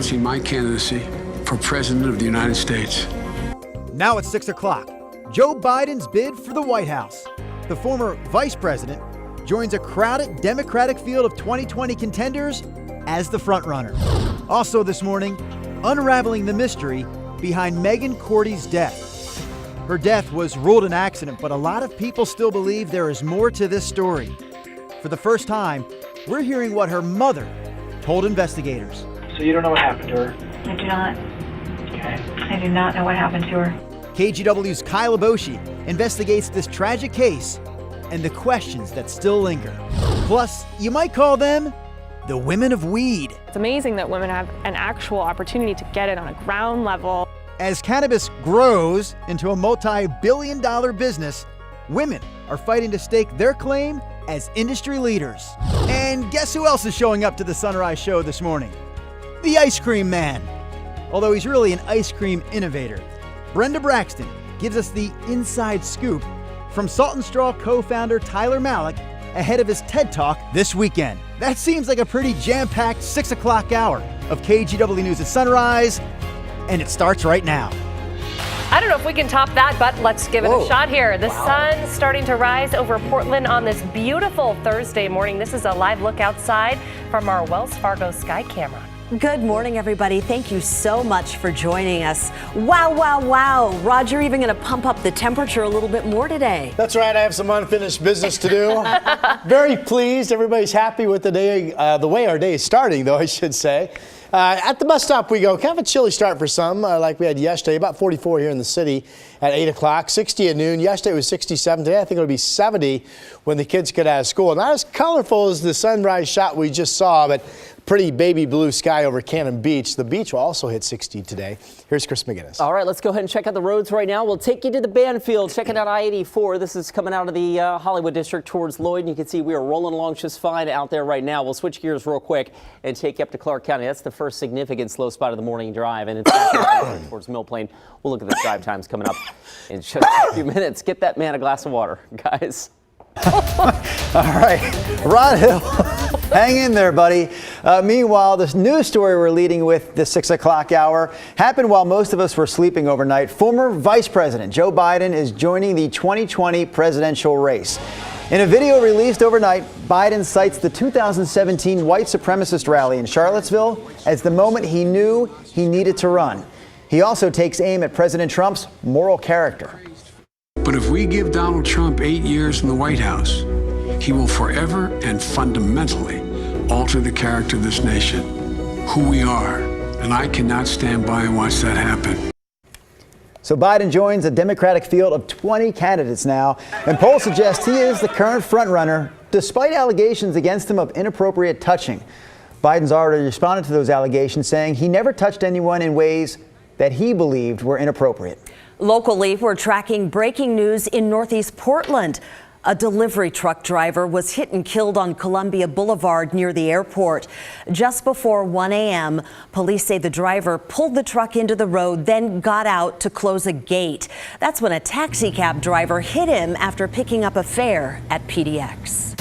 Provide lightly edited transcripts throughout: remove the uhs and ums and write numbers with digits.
announcing my candidacy for President of the United States. Now it's 6 o'clock. Joe Biden's bid for the White House. The former vice president joins a crowded Democratic field of 2020 contenders as the frontrunner. Also this morning, unraveling the mystery behind MEIGHAN CORDIE's death. Her death was ruled an accident, but a lot of people still believe there is more to this story. For the first time, we're hearing what her mother told investigators. So you don't know what happened to her? I do not. Okay. I do not know what happened to her. KGW's Kyle Aboshi investigates this tragic case and the questions that still linger. Plus, you might call them the women of weed. It's amazing that women have an actual opportunity to get it on a ground level. As cannabis grows into a multi-billion-dollar business, women are fighting to stake their claim as industry leaders. And guess who else is showing up to the Sunrise Show this morning? The Ice Cream Man. Although he's really an ice cream innovator. Brenda Braxton gives us the inside scoop from Salt and Straw co-founder Tyler Malik ahead of his TED Talk this weekend. That seems like a pretty jam-packed 6 o'clock hour of KGW News at Sunrise, and it starts right now. I don't know if we can top that, but let's give it a shot here. The sun starting to rise over Portland on this beautiful Thursday morning. This is a live look outside from our Wells Fargo Sky Camera. Good morning, everybody. Thank you so much for joining us. Wow, wow, wow. Roger, even going to pump up the temperature a little bit more today. That's right. I have some unfinished business to do. Very pleased. Everybody's happy with the day, the way our day is starting, though, I should say. At the bus stop we go. Kind of a chilly start for some, like we had yesterday. About 44 here in the city at 8 o'clock. 60 at noon. Yesterday it was 67. Today I think it'll be 70 when the kids get out of school. Not as colorful as the sunrise shot we just saw, but pretty baby blue sky over Cannon Beach. The beach will also hit 60 today. Here's Chris McGinnis. All right, let's go ahead and check out the roads right now. We'll take you to the Banfield, checking out I-84. This is coming out of the Hollywood district towards Lloyd, and you can see we are rolling along just fine out there right now. We'll switch gears real quick and take you up to Clark County. That's the first significant slow spot of the morning drive, and it's towards Mill Plain. We'll look at the drive times coming up in just a few minutes. Get that man a glass of water, guys. All right, Ron Hill, hang in there, buddy. Meanwhile, this news story we're leading with the 6 o'clock hour happened while most of us were sleeping overnight. Former Vice President Joe Biden is joining the 2020 presidential race. In a video released overnight, Biden cites the 2017 white supremacist rally in Charlottesville as the moment he knew he needed to run. He also takes aim at President Trump's moral character. But if we give Donald Trump 8 years in the White House, he will forever and fundamentally alter the character of this nation, who we are. And I cannot stand by and watch that happen. So Biden joins a Democratic field of 20 candidates now, and polls suggest he is the current frontrunner, despite allegations against him of inappropriate touching. Biden's already responded to those allegations, saying he never touched anyone in ways that he believed were inappropriate. Locally, we're tracking breaking news in Northeast Portland. A delivery truck driver was hit and killed on Columbia Boulevard near the airport. Just before 1 a.m., police say the driver pulled the truck into the road, then got out to close a gate. That's when a taxi cab driver hit him after picking up a fare at PDX.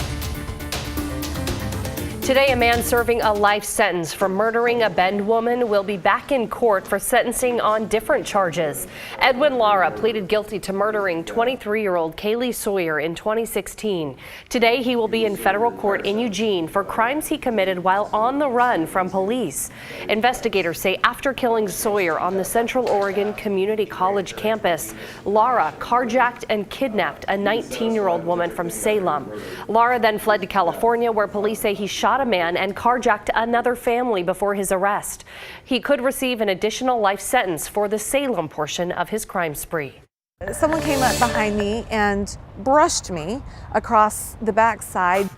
Today, a man serving a life sentence for murdering a Bend woman will be back in court for sentencing on different charges. Edwin Lara pleaded guilty to murdering 23-year-old Kaylee Sawyer in 2016. Today, he will be in federal court in Eugene for crimes he committed while on the run from police. Investigators say after killing Sawyer on the Central Oregon Community College campus, Lara carjacked and kidnapped a 19-year-old woman from Salem. Lara then fled to California, where police say he shot a man and carjacked another family before his arrest. He could receive an additional life sentence for the Salem portion of his crime spree. Someone came up behind me and brushed me across the backside.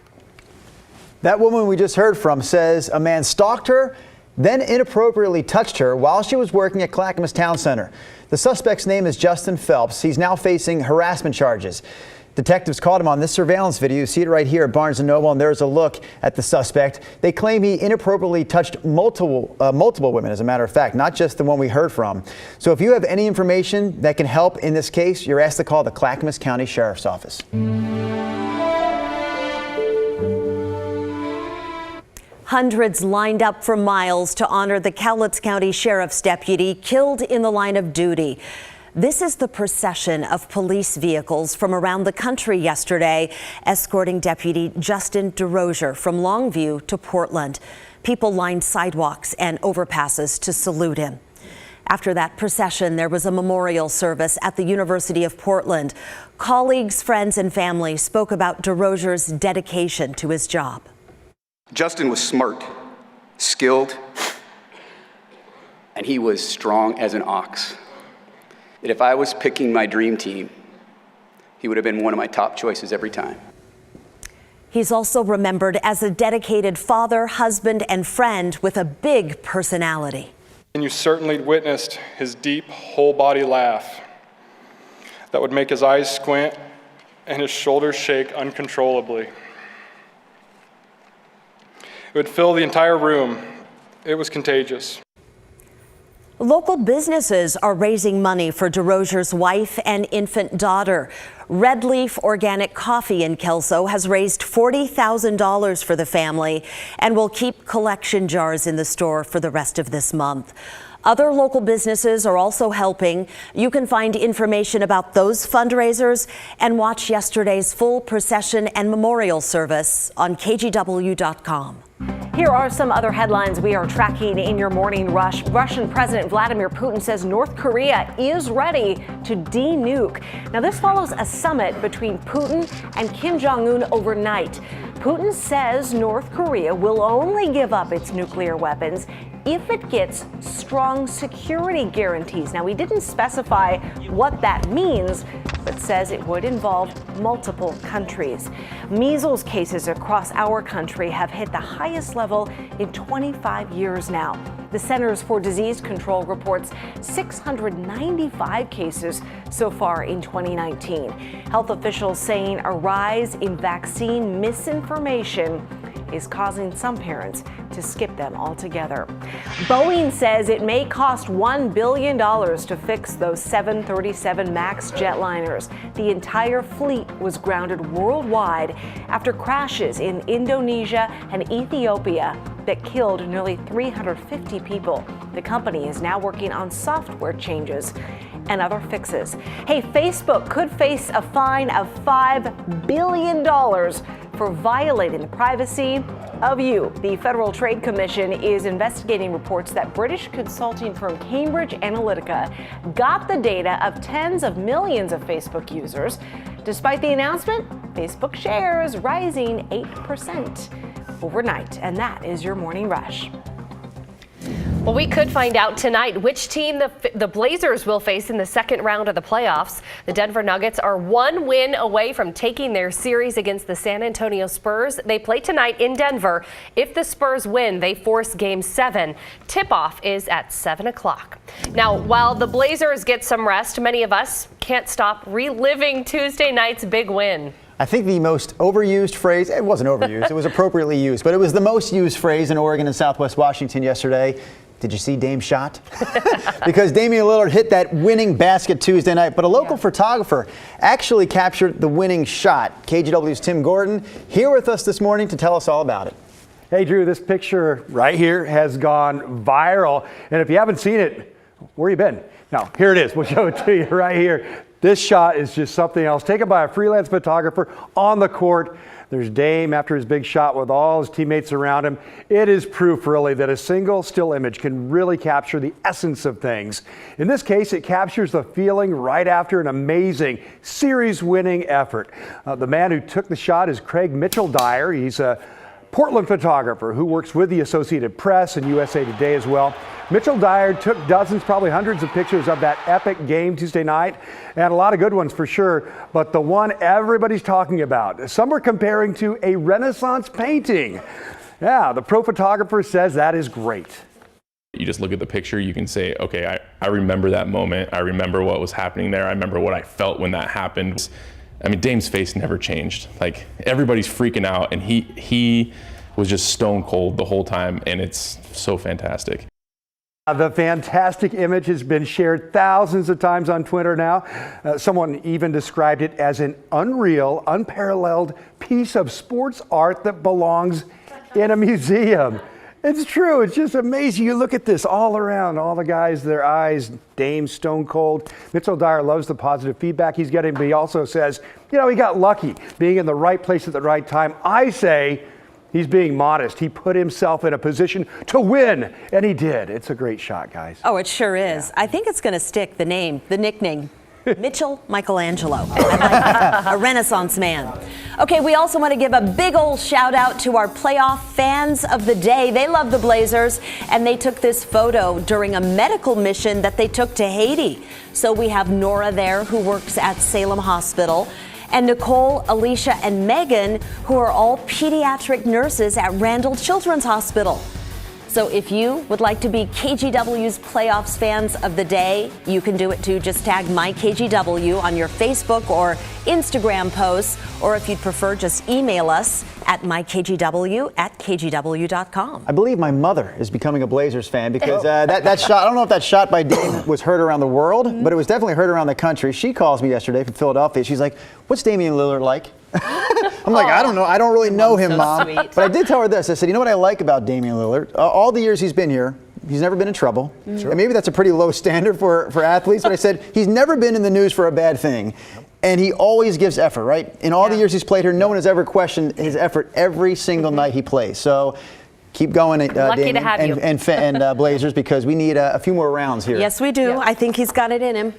That woman we just heard from says a man stalked her, then inappropriately touched her while she was working at Clackamas Town Center. The suspect's name is Justin Phelps. He's now facing harassment charges. Detectives caught him on this surveillance video. You see it right here at Barnes & Noble, and there's a look at the suspect. They claim he inappropriately touched multiple women, as a matter of fact, not just the one we heard from. So if you have any information that can help in this case, you're asked to call the Clackamas County Sheriff's Office. Hundreds lined up for miles to honor the Cowlitz County Sheriff's deputy killed in the line of duty. This is the procession of police vehicles from around the country yesterday, escorting Deputy Justin DeRozier from Longview to Portland. People lined sidewalks and overpasses to salute him. After that procession, there was a memorial service at the University of Portland. Colleagues, friends, and family spoke about DeRozier's dedication to his job. Justin was smart, skilled, and he was strong as an ox. That if I was picking my dream team, he would have been one of my top choices every time. He's also remembered as a dedicated father, husband, and friend with a big personality. And you certainly witnessed his deep, whole-body laugh that would make his eyes squint and his shoulders shake uncontrollably. It would fill the entire room. It was contagious. Local businesses are raising money for DeRozier's wife and infant daughter. Red Leaf Organic Coffee in Kelso has raised $40,000 for the family and will keep collection jars in the store for the rest of this month. Other local businesses are also helping. You can find information about those fundraisers and watch yesterday's full procession and memorial service on KGW.com. Here are some other headlines we are tracking in your morning rush. Russian President Vladimir Putin says North Korea is ready to de-nuke. Now, this follows a summit between Putin and Kim Jong-un overnight. Putin says North Korea will only give up its nuclear weapons if it gets strong security guarantees. Now, he didn't specify what that means, but says it would involve multiple countries. Measles cases across our country have hit the highest level in 25 years now. The Centers for Disease Control reports 695 cases so far in 2019. Health officials saying a rise in vaccine misinformation is causing some parents to skip them altogether. Boeing says it may cost $1 billion to fix those 737 MAX jetliners. The entire fleet was grounded worldwide after crashes in Indonesia and Ethiopia that killed nearly 350 people. The company is now working on software changes and other fixes. Hey, Facebook could face a fine of $5 billion for violating the privacy of you. The Federal Trade Commission is investigating reports that British consulting firm Cambridge Analytica got the data of tens of millions of Facebook users. Despite the announcement, Facebook shares rising 8% overnight. And that is your morning rush. Well, we could find out tonight which team the Blazers will face in the second round of the playoffs. The Denver Nuggets are one win away from taking their series against the San Antonio Spurs. They play tonight in Denver. If the Spurs win, they force Game 7. Tip-off is at 7 o'clock. Now, while the Blazers get some rest, many of us can't stop reliving Tuesday night's big win. I think the most overused phrase, it wasn't overused, it was appropriately used, but it was the most used phrase in Oregon and Southwest Washington yesterday. Did you see Dame's shot? Because Damian Lillard hit that winning basket Tuesday night, but a local photographer actually captured the winning shot. KGW's Tim Gordon here with us this morning to tell us all about it. Hey, Drew, this picture right here has gone viral. And if you haven't seen it, where you been? Now, here it is. We'll show it to you right here. This shot is just something else, taken by a freelance photographer on the court. There's Dame after his big shot with all his teammates around him. It is proof, really, that a single still image can really capture the essence of things. In this case, it captures the feeling right after an amazing series-winning effort. The man who took the shot is Craig Mitchell-Dyer. He's a Portland photographer who works with the Associated Press and USA Today as well. Mitchell-Dyer took dozens, probably hundreds of pictures of that epic game Tuesday night, and a lot of good ones for sure, but the one everybody's talking about, some are comparing to a Renaissance painting. Yeah, the pro photographer says that is great. You just look at the picture, you can say, okay, I remember that moment. I remember what was happening there. I remember what I felt when that happened. I mean, Dame's face never changed. Like, everybody's freaking out, and he was just stone cold the whole time, and it's so fantastic. The fantastic image has been shared thousands of times on Twitter now. Someone even described it as an unreal, unparalleled piece of sports art that belongs in a museum. It's true. It's just amazing. You look at this all around, all the guys, their eyes, Dame, stone cold. Mitchell Dyer loves the positive feedback he's getting, but he also says, you know, he got lucky being in the right place at the right time. I say he's being modest. He put himself in a position to win, and he did. It's a great shot, guys. Oh, it sure is. I think it's going to stick, the nickname. Mitchell Michelangelo, I like that. A Renaissance man. Okay, we also want to give a big old shout out to our playoff fans of the day. They love the Blazers, and they took this photo during a medical mission that they took to Haiti. So we have Nora there, who works at Salem Hospital, and Nicole, Alicia, and Megan, who are all pediatric nurses at Randall Children's Hospital. So if you would like to be KGW's Playoffs fans of the day, you can do it too. Just tag MyKGW on your Facebook or Instagram posts, or if you'd prefer, just email us at mykgw@kgw.com. I believe my mother is becoming a Blazers fan because that shot, I don't know if that shot by Dame was heard around the world, but it was definitely heard around the country. She calls me yesterday from Philadelphia. She's like, what's Damian Lillard like? I'm like, I don't know. I don't really know him, Mom. Sweet. But I did tell her this. I said, you know what I like about Damian Lillard? All the years he's been here, he's never been in trouble. And maybe that's a pretty low standard for athletes, but I said, he's never been in the news for a bad thing. And he always gives effort, right? In all the years he's played here, no one has ever questioned his effort every single night he plays. So keep going, Damian and Blazers, because we need a few more rounds here. Yes, we do. I think he's got it in him.